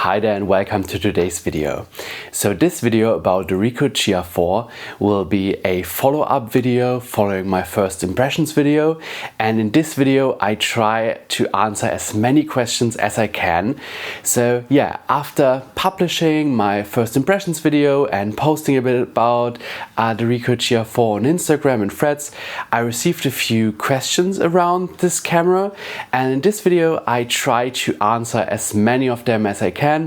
Hi there and welcome to today's video. So this video about the Ricoh GR IV will be a follow-up video following my first impressions video, and in this video I try to answer as many questions as I can. So yeah, after publishing my first impressions video and posting a bit about the Ricoh GR IV on Instagram and Threads, I received a few questions around this camera, and in this video I try to answer as many of them as I can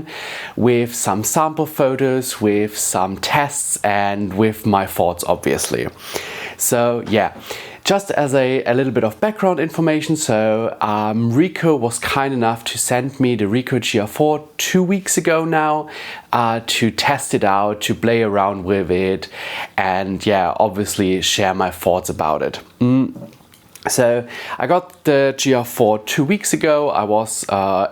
with some sample photos, with some tests, and with my thoughts obviously. So yeah, just as a little bit of background information, so Ricoh was kind enough to send me the Ricoh GR IV 2 weeks ago now to test it out, to play around with it, and yeah, obviously share my thoughts about it. So I got the GR IV 2 weeks ago. I was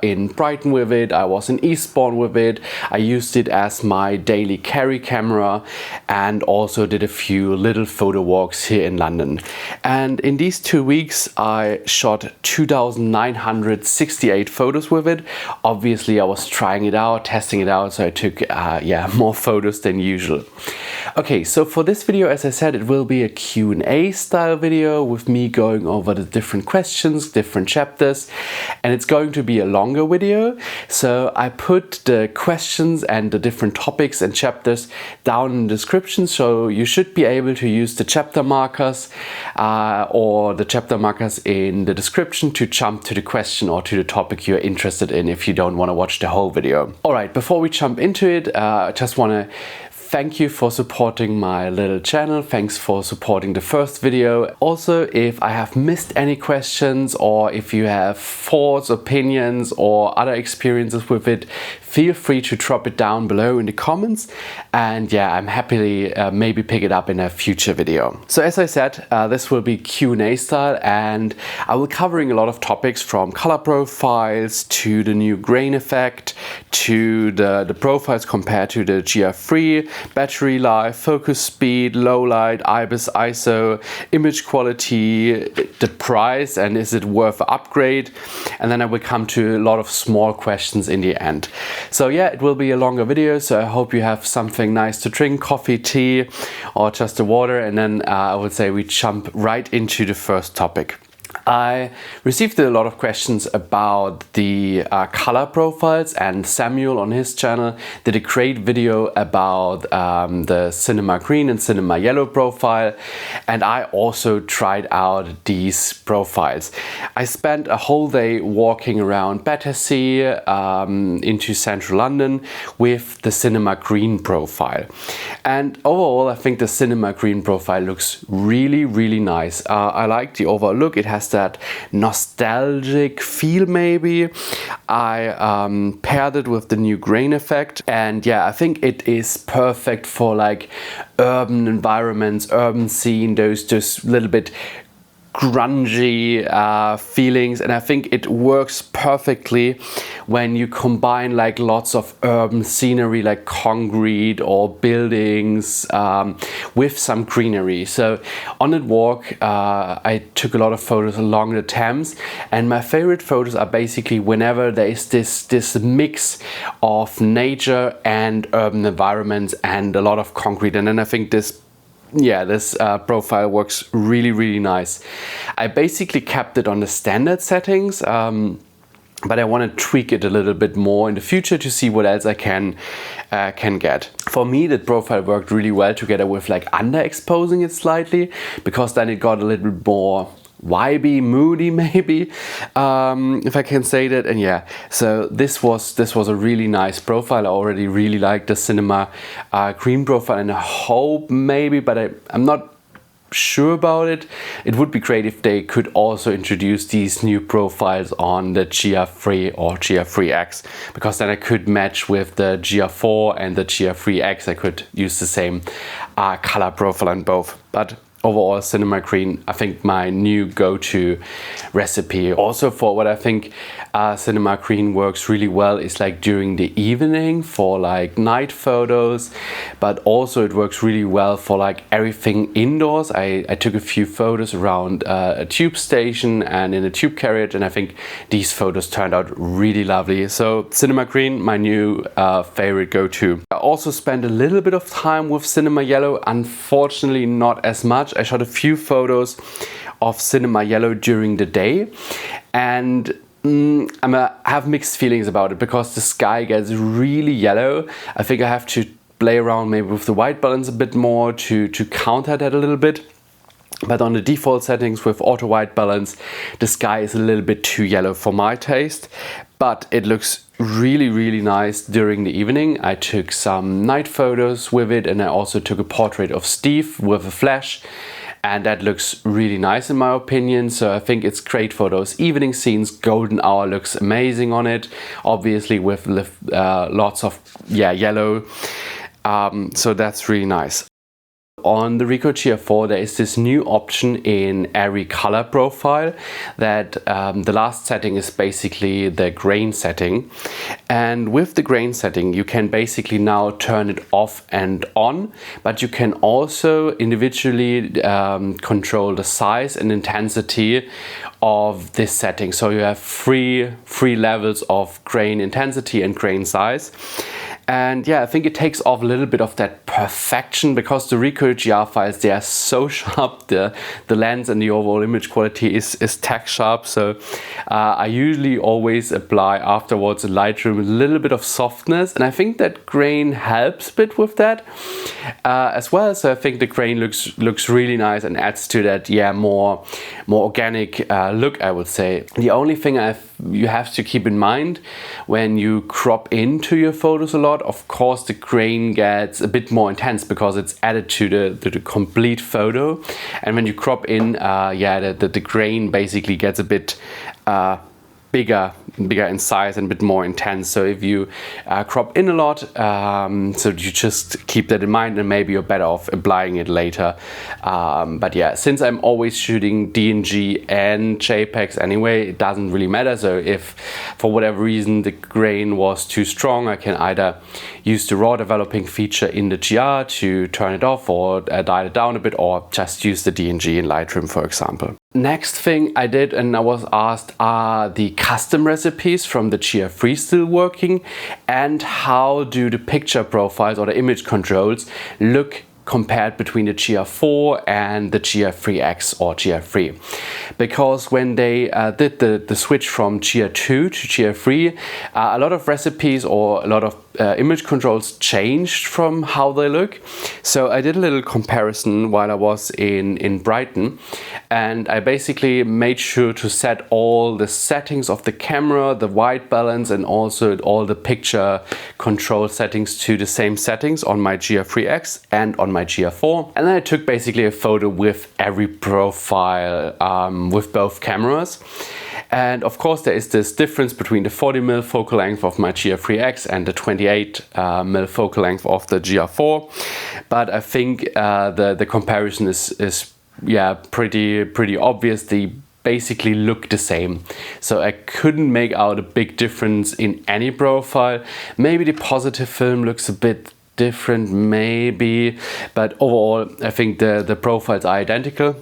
in Brighton with it, I was in Eastbourne with it, I used it as my daily carry camera and also did a few little photo walks here in London. And in these 2 weeks I shot 2,968 photos with it. Obviously I was trying it out, testing it out, so I took more photos than usual. Okay, so for this video, as I said, it will be a Q&A style video with me going over the different questions, different chapters, and it's going to be a longer video. So I put the questions and the different topics and chapters down in the description, so you should be able to use the chapter markers or the chapter markers in the description to jump to the question or to the topic you're interested in if you don't want to watch the whole video. Alright, before we jump into it, I just want to thank you for supporting my little channel. Thanks for supporting the first video. Also, if I have missed any questions or if you have thoughts, opinions or other experiences with it, feel free to drop it down below in the comments, and yeah, I'm happily maybe pick it up in a future video. So as I said, this will be Q&A style, and I will covering a lot of topics from color profiles to the new grain effect to the profiles compared to the GR3, battery life, focus speed, low light, IBIS, ISO, image quality, the price, and is it worth an upgrade? And then I will come to a lot of small questions in the end. So yeah, it will be a longer video, so I hope you have something nice to drink, coffee, tea, or just the water, and then I would say we jump right into the first topic. I received a lot of questions about the color profiles, and Samuel on his channel did a great video about the cinema green and cinema yellow profile, and I also tried out these profiles. I spent a whole day walking around Battersea into central London with the cinema green profile, and overall I think the cinema green profile looks really nice. I like the overall look. It has that nostalgic feel maybe. I paired it with the new grain effect, and yeah, I think it is perfect for like urban environments, urban scene, those little bit grungy feelings, and I think it works perfectly when you combine like lots of urban scenery like concrete or buildings with some greenery. So on that walk I took a lot of photos along the Thames, and my favorite photos are basically whenever there is this mix of nature and urban environments and a lot of concrete, and then I think this profile works really nice. I basically kept it on the standard settings, but I want to tweak it a little bit more in the future to see what else I can get. For me, that profile worked really well together with like underexposing it slightly, because then it got a little bit more vibey, moody maybe, if I can say that. And yeah, so this was a really nice profile. I already really like the cinema green profile, and I hope maybe, but I'm not sure about it. It would be great if they could also introduce these new profiles on the GR3 or GR3X, because then I could match with the GR4 and the GR3X. I could use the same color profile on both. But overall cinema green, I think my new go-to recipe. Also for what I think cinema green works really well is like during the evening for like night photos, but also it works really well for like everything indoors. I took a few photos around a tube station and in a tube carriage, and I think these photos turned out really lovely. So cinema green, my new favorite go-to. I also spent a little bit of time with cinema yellow, unfortunately not as much. I shot a few photos of cinema yellow during the day, and I have mixed feelings about it because the sky gets really yellow. I think I have to play around maybe with the white balance a bit more to counter that a little bit. But on the default settings with auto white balance, the sky is a little bit too yellow for my taste, but it looks really nice during the evening. I took some night photos with it, and I also took a portrait of Steve with a flash, and that looks really nice in my opinion. So I think it's great for those evening scenes. Golden hour looks amazing on it, obviously with lots of yellow, so that's really nice. On the Ricoh GR IV, there is this new option in every color profile that the last setting is basically the grain setting. And with the grain setting, you can basically now turn it off and on, but you can also individually control the size and intensity of this setting. So you have three levels of grain intensity and grain size. And yeah, I think it takes off a little bit of that perfection because the Ricoh GR files, they are so sharp. The lens and the overall image quality is tack sharp. So I usually always apply afterwards in Lightroom a little bit of softness, and I think that grain helps a bit with that as well. So I think the grain looks really nice and adds to that more organic look, I would say. The only thing you have to keep in mind when you crop into your photos a lot, of course the grain gets a bit more intense because it's added to the complete photo, and when you crop in, the grain basically gets a bit bigger in size and a bit more intense. So if you crop in a lot, so you just keep that in mind, and maybe you're better off applying it later. But yeah, since I'm always shooting DNG and JPEGs anyway, it doesn't really matter. So if for whatever reason the grain was too strong, I can either use the raw developing feature in the GR to turn it off or dial it down a bit, or just use the DNG in Lightroom, for example. Next thing I did, and I was asked, are the custom recipes from the GR IV still working, and how do the picture profiles or the image controls look compared between the GR IV and the GR IIIX or GR III. Because when they did the switch from GR II to GR III, a lot of recipes or a lot of image controls changed from how they look. So I did a little comparison while I was in Brighton, and I basically made sure to set all the settings of the camera, the white balance, and also all the picture control settings to the same settings on my GR IIIX and on my GR IV. And then I took basically a photo with every profile with both cameras. And of course there is this difference between the 40mm focal length of my GR IIIX and the 28mm focal length of the GR IV. But I think the comparison is pretty obvious. They basically look the same. So I couldn't make out a big difference in any profile. Maybe the positive film looks a bit different, maybe, but overall I think the profiles are identical.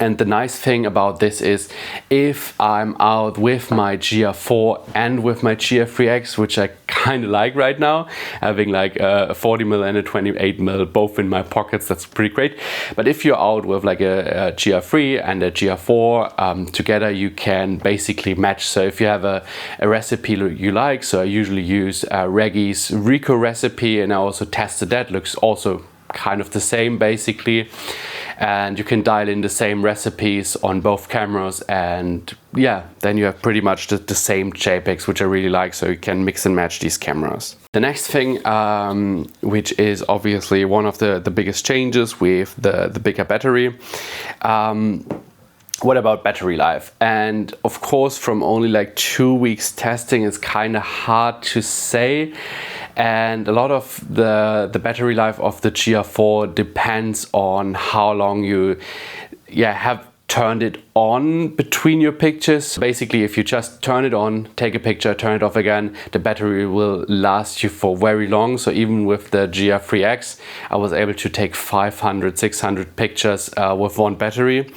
And the nice thing about this is, if I'm out with my GR IV and with my GR IIIX, which I kind of like right now, having like a 40mm and a 28mm both in my pockets, that's pretty great. But if you're out with like a GR III and a GR IV together, you can basically match. So if you have a recipe you like, so I usually use Reggie's Ricoh recipe, and I also tested that, looks also kind of the same basically, and you can dial in the same recipes on both cameras, and yeah, then you have pretty much the same JPEGs, which I really like, so you can mix and match these cameras. The next thing, which is obviously one of the biggest changes with the bigger battery, what about battery life? And of course, from only like 2 weeks testing, it's kind of hard to say. and a lot of the battery life of the GR4 depends on how long you have turned it on between your pictures. Basically, if you just turn it on, take a picture, turn it off again, the battery will last you for very long. So even with the GR3X, I was able to take 500, 600 pictures with one battery.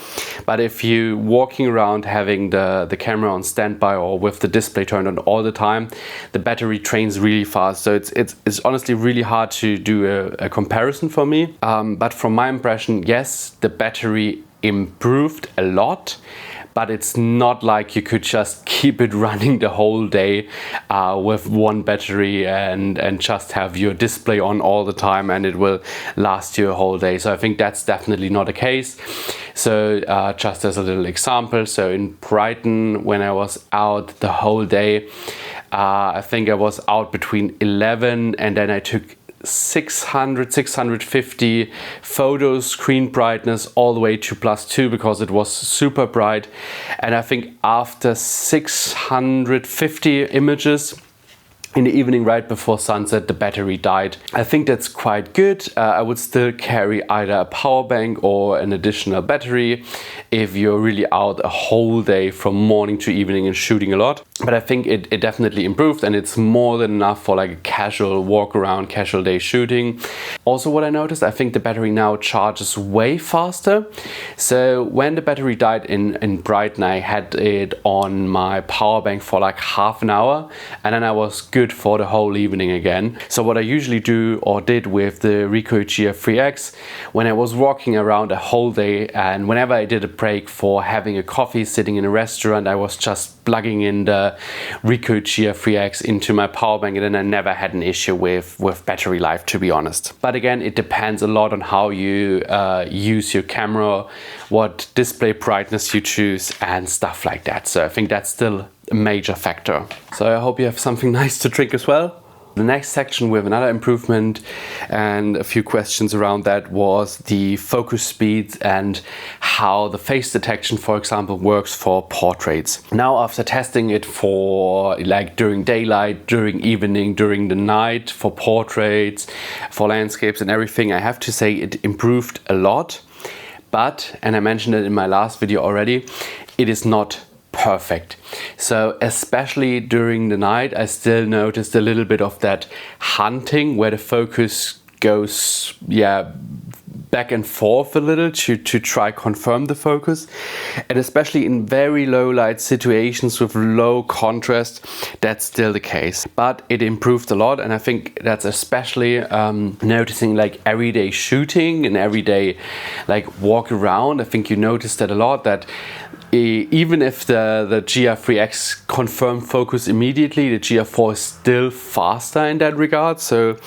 But if you walking around having the camera on standby or with the display turned on all the time, the battery drains really fast. So it's honestly really hard to do a comparison for me. But from my impression, yes, the battery improved a lot, but it's not like you could just keep it running the whole day with one battery and just have your display on all the time and it will last you a whole day. So I think that's definitely not the case. So just as a little example, so in Brighton, when I was out the whole day, I think I was out between 11 and then I took 650 photos, screen brightness all the way to +2 because it was super bright. And I think after 650 images in the evening right before sunset, the battery died. I think that's quite good. I would still carry either a power bank or an additional battery if you're really out a whole day from morning to evening and shooting a lot. But I think it definitely improved, and it's more than enough for like a casual walk around, casual day shooting. Also, what I noticed, I think the battery now charges way faster. So when the battery died in Brighton, I had it on my power bank for like half an hour, and then I was good for the whole evening again. So what I usually do or did with the Ricoh GR3X, when I was walking around a whole day and whenever I did a break for having a coffee sitting in a restaurant, I was just plugging in the Ricoh GR3X into my power bank, and then I never had an issue with battery life, to be honest. But again, it depends a lot on how you use your camera, what display brightness you choose and stuff like that. So I think that's still a major factor. So I hope you have something nice to drink as well. The next section with another improvement and a few questions around that was the focus speed and how the face detection, for example, works for portraits. Now, after testing it for like during daylight, during evening, during the night, for portraits, for landscapes and everything, I have to say it improved a lot. But, and I mentioned it in my last video already, it is not perfect. So especially during the night, I still noticed a little bit of that hunting where the focus goes back and forth a little to try confirm the focus, and especially in very low light situations with low contrast, that's still the case. But it improved a lot, and I think that's especially noticing like everyday shooting and everyday like walk around. I think you noticed that a lot, that even if the GR3X confirmed focus immediately, the GR4 is still faster in that regard. So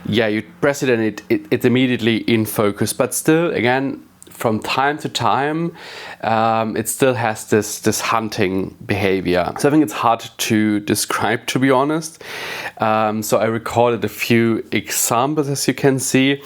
yeah, you press it and it's immediately in focus. But still, again, from time to time, it still has this hunting behavior. So I think it's hard to describe, to be honest. So I recorded a few examples, as you can see.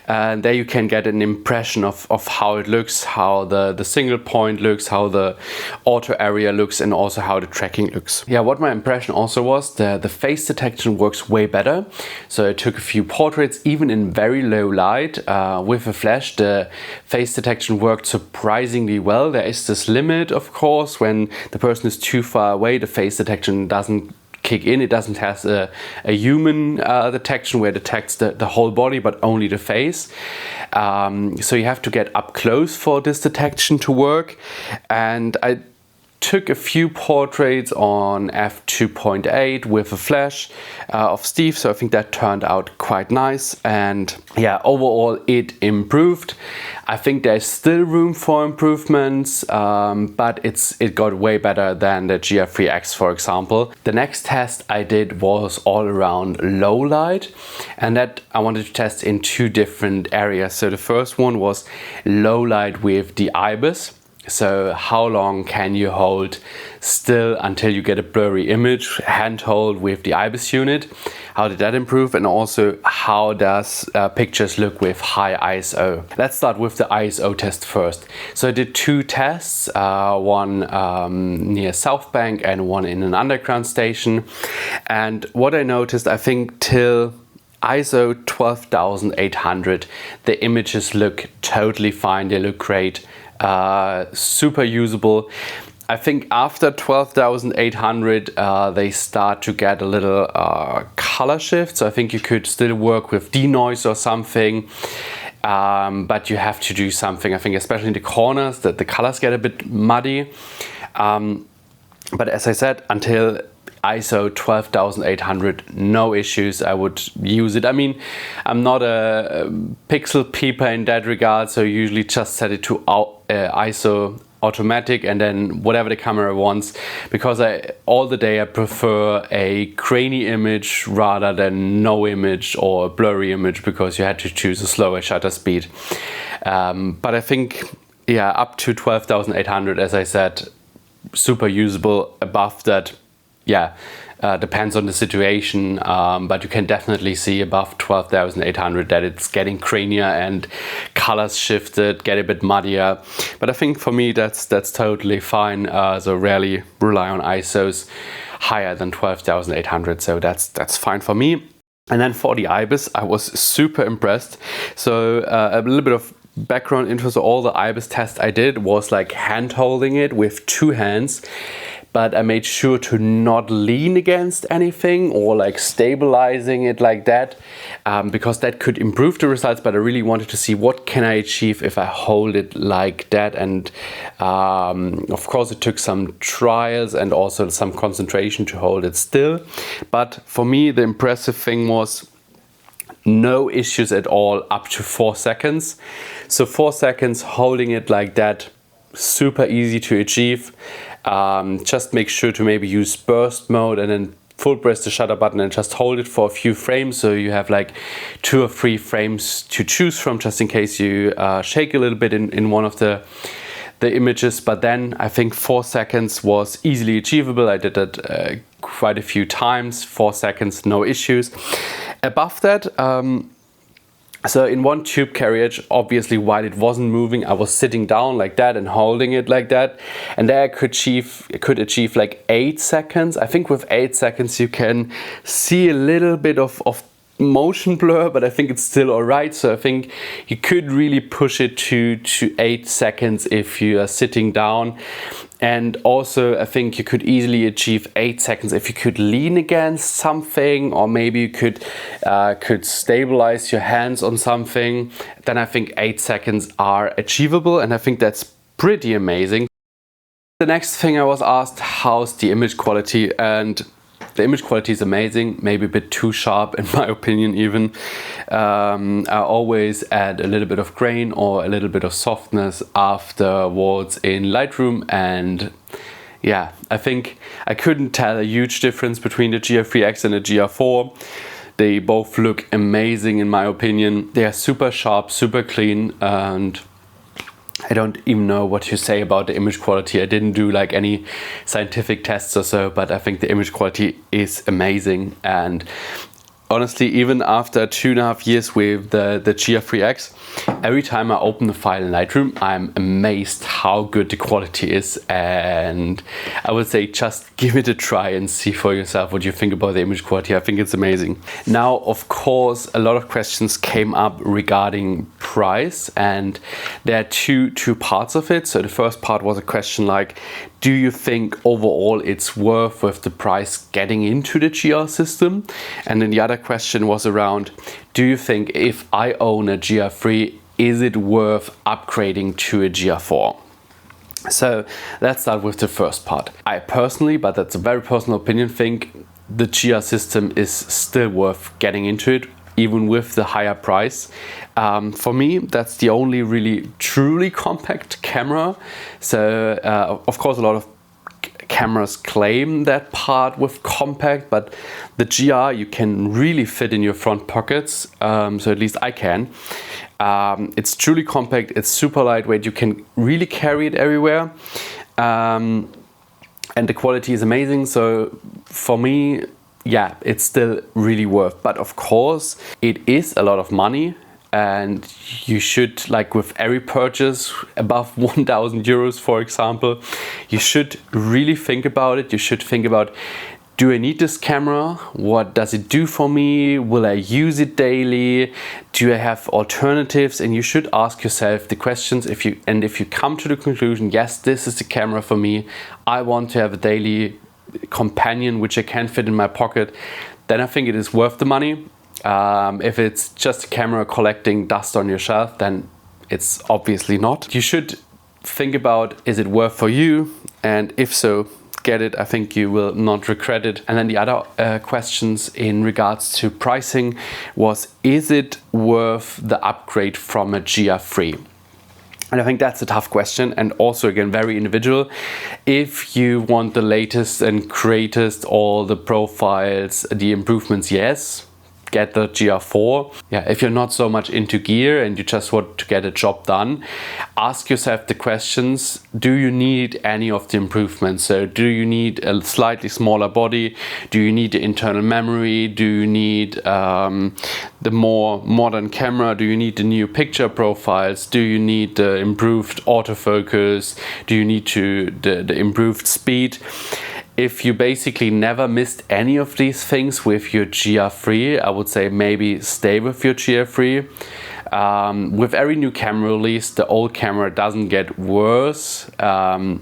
And there you can get an impression of how it looks, how the single point looks, how the auto area looks, and also how the tracking looks. Yeah, what my impression also was, the face detection works way better. So I took a few portraits, even in very low light, with a flash. The face detection worked surprisingly well. There is this limit, of course, when the person is too far away, the face detection doesn't kick in. It doesn't have a human detection where it detects the whole body, but only the face. So you have to get up close for this detection to work. And I took a few portraits on f2.8 with a flash of Steve, so I think that turned out quite nice. And yeah, overall it improved. I think there's still room for improvements, but it got way better than the GR3X, for example. The next test I did was all around low light, and that I wanted to test in two different areas. So the first one was low light with the IBIS. So how long can you hold still until you get a blurry image, handhold with the IBIS unit? How did that improve? And also, how does pictures look with high ISO? Let's start with the ISO test first. So I did 2 tests, one near South Bank and one in an underground station. And what I noticed, I think till ISO 12,800, the images look totally fine, they look great. Super usable. I think after 12,800 they start to get a little color shift, so I think you could still work with denoise or something, but you have to do something, I think, especially in the corners, that the colors get a bit muddy. But as I said, until ISO 12,800, no issues, I would use it. I mean, I'm not a pixel peeper in that regard, so I usually just set it to ISO automatic and then whatever the camera wants, because all the day I prefer a grainy image rather than no image or a blurry image, because you had to choose a slower shutter speed. But I think, yeah, up to 12,800, as I said, super usable. Above that, yeah, depends on the situation, but you can definitely see above 12,800 that it's getting grainier and colors shifted, get a bit muddier. But I think for me that's totally fine. So rarely rely on ISOs higher than 12,800, so that's fine for me. And then for the IBIS, I was super impressed. So a little bit of background info. So all the IBIS test I did was like hand holding it with 2 hands. But I made sure to not lean against anything or like stabilizing it like that, because that could improve the results. But I really wanted to see what can I achieve if I hold it like that. And of course it took some trials and also some concentration to hold it still. But for me, the impressive thing was no issues at all up to 4 seconds. So 4 seconds holding it like that, super easy to achieve. Just make sure to maybe use burst mode and then full press the shutter button and just hold it for a few frames, so you have like 2 or 3 frames to choose from, just in case you shake a little bit in one of the images. But then I think 4 seconds was easily achievable. I did that quite a few times. 4 seconds, no issues. Above that, so in one tube carriage, obviously while it wasn't moving, I was sitting down like that and holding it like that. And there I could achieve like 8 seconds. I think with 8 seconds you can see a little bit of motion blur, but I think it's still alright. So I think you could really push it to 8 seconds if you are sitting down. And also I think you could easily achieve 8 seconds if you could lean against something, or maybe you could stabilize your hands on something. Then I think 8 seconds are achievable, and I think that's pretty amazing. The next thing I was asked, how's the image quality? And the image quality is amazing, maybe a bit too sharp in my opinion even. I always add a little bit of grain or a little bit of softness afterwards in Lightroom, and yeah, I think I couldn't tell a huge difference between the GR3X and the GR4. They both look amazing in my opinion. They are super sharp, super clean, and I don't even know what to say about the image quality. I didn't do like any scientific tests or so, but I think the image quality is amazing. And honestly, even after 2.5 years with the GR3X, every time I open the file in Lightroom, I'm amazed how good the quality is. And I would say just give it a try and see for yourself what you think about the image quality. I think it's amazing. Now, of course, a lot of questions came up regarding price, and there are two parts of it. So the first part was a question like, do you think overall it's worth with the price getting into the GR system? And then the other question was around, do you think if I own a GR3, is it worth upgrading to a GR4? So let's start with the first part. I personally, but that's a very personal opinion, think the GR system is still worth getting into it, even with the higher price. For me, that's the only really truly compact camera. So of course a lot of cameras claim that part with compact, but the GR you can really fit in your front pockets, so at least I can. It's truly compact, it's super lightweight, you can really carry it everywhere, and the quality is amazing. So for me, yeah, it's still really worth. But of course, it is a lot of money. And you should, like with every purchase above 1,000 euros, for example, you should really think about it. You should think about, do I need this camera? What does it do for me? Will I use it daily? Do I have alternatives? And you should ask yourself the questions. If you come to the conclusion, yes, this is the camera for me, I want to have a daily companion which I can fit in my pocket, then I think it is worth the money. If it's just a camera collecting dust on your shelf, then it's obviously not. You should think about, is it worth for you? And if so, get it. I think you will not regret it. And then the other questions in regards to pricing was, is it worth the upgrade from a GR3? And I think that's a tough question, and also again very individual. If you want the latest and greatest, all the profiles, the improvements, yes, get the GR4. Yeah, if you're not so much into gear and you just want to get a job done, ask yourself the questions, do you need any of the improvements? So do you need a slightly smaller body? Do you need the internal memory? Do you need the more modern camera? Do you need the new picture profiles? Do you need the improved autofocus? Do you need the improved speed? If you basically never missed any of these things with your GR3, I would say maybe stay with your GR3. With every new camera release, the old camera doesn't get worse. The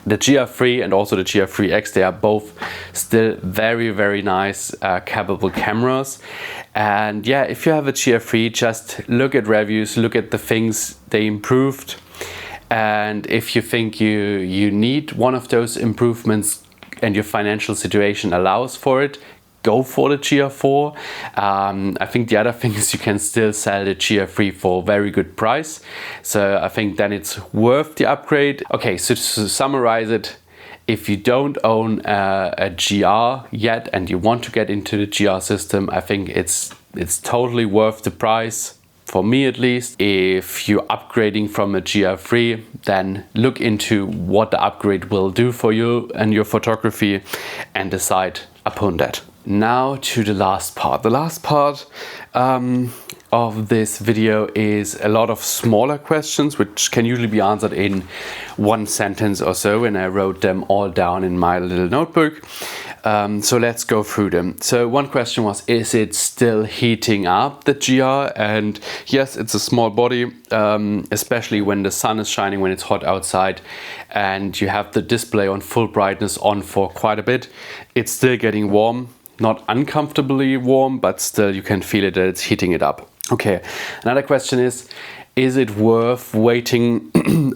GR3 and also the GR3X, they are both still very, very nice, capable cameras. And yeah, if you have a GR3, just look at reviews, look at the things they improved. And if you think you need one of those improvements and your financial situation allows for it, go for the GR4. I think the other thing is you can still sell the GR3 for a very good price. So I think then it's worth the upgrade. Okay, so to summarize it, if you don't own a GR yet and you want to get into the GR system, I think it's totally worth the price. For me at least. If you're upgrading from a GR3, then look into what the upgrade will do for you and your photography and decide upon that. Now to the last part. The last part of this video is a lot of smaller questions which can usually be answered in one sentence or so, and I wrote them all down in my little notebook. So let's go through them. So one question was, is it still heating up, the GR? And yes, it's a small body, especially when the sun is shining, when it's hot outside and you have the display on full brightness on for quite a bit. It's still getting warm, not uncomfortably warm, but still you can feel it that it's heating it up. Okay, another question is it worth waiting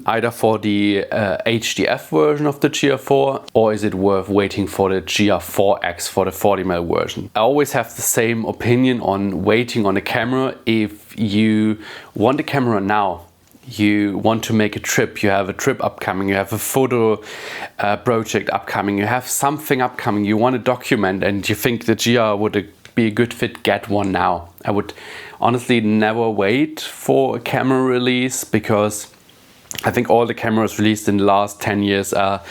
either for the HDF version of the GR4 or is it worth waiting for the GR4X for the 40mm version? I always have the same opinion on waiting on a camera. If you want a camera now, you want to make a trip, you have a trip upcoming, you have a photo project upcoming, you have something upcoming, you want to document and you think the GR would be a good fit, get one now. I would honestly never wait for a camera release because I think all the cameras released in the last 10 years are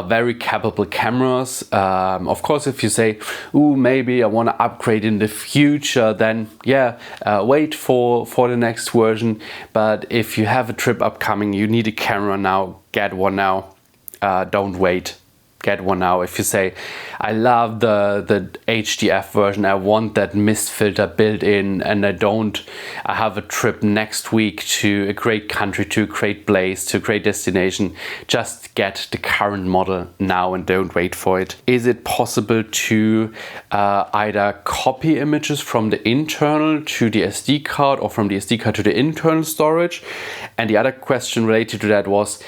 very capable cameras. Of course, if you say, ooh, maybe I want to upgrade in the future, then yeah, wait for the next version. But if you have a trip upcoming, you need a camera now, get one now. Don't wait. Get one now. If you say, I love the HDF version, I want that mist filter built in, and I have a trip next week to a great country, to a great place, to a great destination, just get the current model now and don't wait for it. Is it possible to either copy images from the internal to the SD card or from the SD card to the internal storage? And the other question related to that was,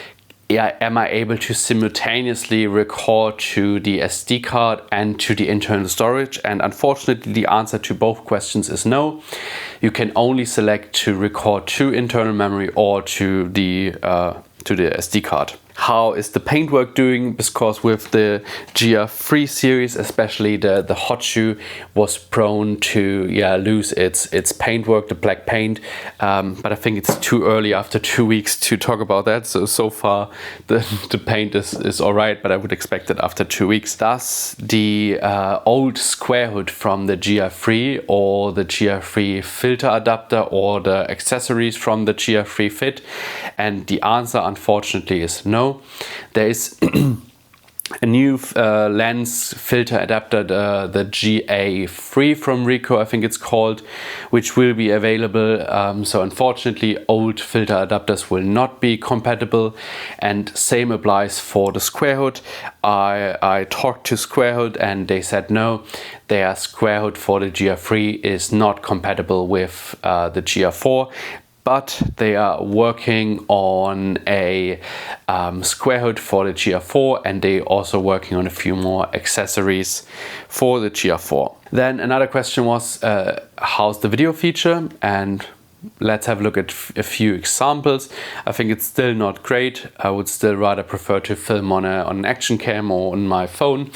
yeah, am I able to simultaneously record to the SD card and to the internal storage? And unfortunately, the answer to both questions is no. You can only select to record to internal memory or to the SD card. how is the paintwork doing, because with the GR3 series, especially the hot shoe was prone to lose its paintwork, the black paint, but I think it's too early after 2 weeks to talk about that. So far the paint is all right, but I would expect it after 2 weeks. Does the old square hood from the GR3 or the GR3 filter adapter or the accessories from the GR3 fit? And the answer, unfortunately, is no. There is a new lens filter adapter, the GA3 from Ricoh, I think it's called, which will be available. So unfortunately, old filter adapters will not be compatible, and same applies for the square hood. I talked to Square Hood and they said no, their square hood for the GR3 is not compatible with the GR4. But they are working on a square hood for the GR4, and they also working on a few more accessories for the GR4. Then another question was, how's the video feature? And let's have a look at a few examples. I think it's still not great. I would still rather prefer to film on an action cam or on my phone.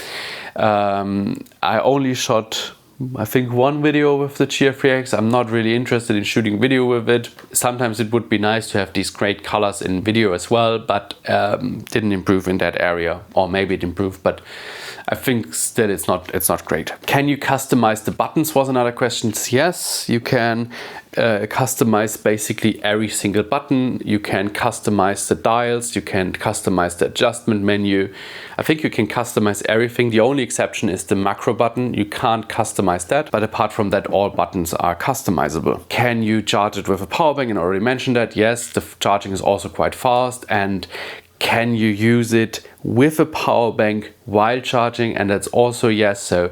I only shot, I think, one video with the GR3X. I'm not really interested in shooting video with it. Sometimes it would be nice to have these great colors in video as well, but didn't improve in that area, or maybe it improved, but I think still it's not great. Can you customize the buttons was another question. Yes, you can customize basically every single button. You can customize the dials, you can customize the adjustment menu. I think you can customize everything. The only exception is the macro button. You can't customize that, but apart from that, all buttons are customizable. Can you charge it with a power bank? And I already mentioned that. Yes, the charging is also quite fast. And can you use it with a power bank while charging? And that's also yes. So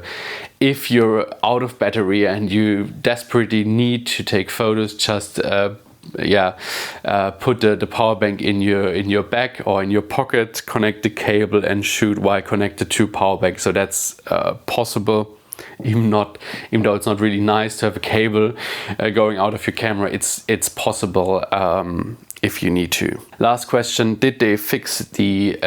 if you're out of battery and you desperately need to take photos, just put the power bank in your bag or in your pocket, connect the cable and shoot while connected to power bank. So that's possible. Even though it's not really nice to have a cable going out of your camera, it's possible if you need to. Last question, did they fix the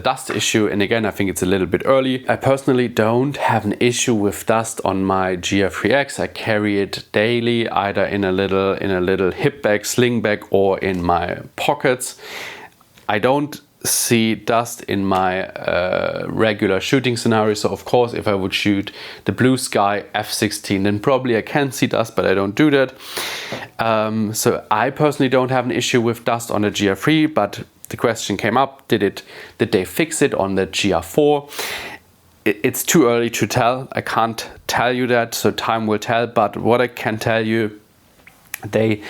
dust issue? And again, I think it's a little bit early. I personally don't have an issue with dust on my GR3X. I carry it daily, either in a little hip bag, sling bag, or in my pockets. I don't see dust in my regular shooting scenario. So of course, if I would shoot the blue sky f/16, then probably I can see dust, but I don't do that. So I personally don't have an issue with dust on the GR3, but the question came up, did they fix it on the GR4? It's too early to tell. I can't tell you that, so time will tell. But what I can tell you, they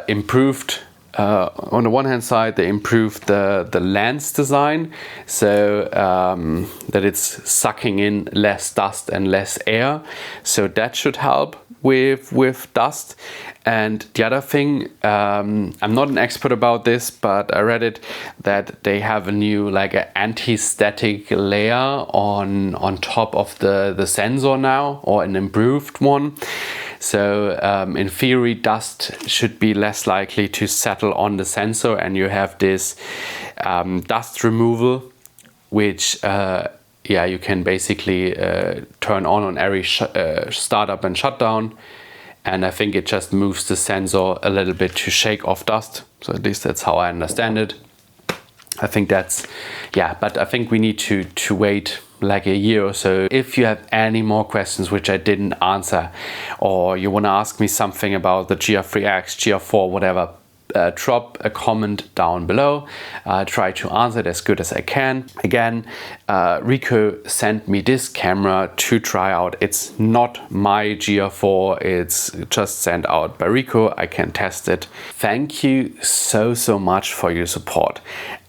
improved. On the one hand side, they improved the lens design, so that it's sucking in less dust and less air. So that should help with dust. And the other thing, I'm not an expert about this, but I read it that they have a new an anti-static layer on top of the sensor now, or an improved one. So in theory, dust should be less likely to settle on the sensor, and you have this dust removal, which you can basically turn on every startup and shutdown. And I think it just moves the sensor a little bit to shake off dust. So at least that's how I understand it. I think that's, but I think we need to wait like a year or so. If you have any more questions which I didn't answer, or you want to ask me something about the GR3X, GR4, whatever, drop a comment down below. I'll try to answer it as good as I can. Again, Ricoh sent me this camera to try out. It's not my GR4, it's just sent out by Ricoh. I can test it. Thank you so much for your support.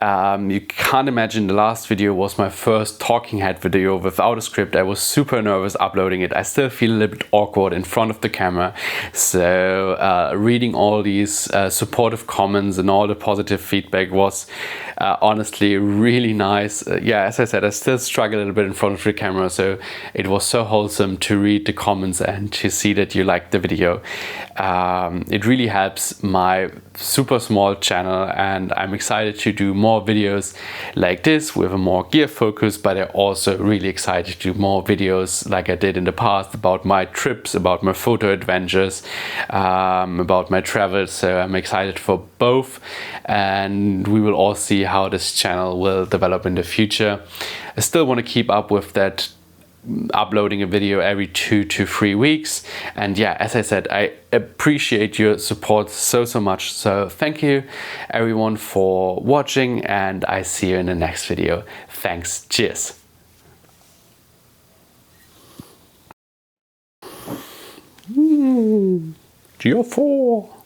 You can't imagine, the last video was my first talking head video without a script. I was super nervous uploading it. I still feel a little bit awkward in front of the camera. So reading all these supportive comments and all the positive feedback was honestly really nice. As I said, I still struggle a little bit in front of the camera, so it was so wholesome to read the comments and to see that you liked the video. It really helps my super small channel, and I'm excited to do more more videos like this with a more gear focus, but I'm also really excited to do more videos like I did in the past about my trips, about my photo adventures, about my travels. So I'm excited for both, and we will all see how this channel will develop in the future. I still want to keep up with that, uploading a video every 2 to 3 weeks. And yeah, as I said, I appreciate your support so much. So thank you everyone for watching, and I see you in the next video. Thanks. Cheers. GR IV.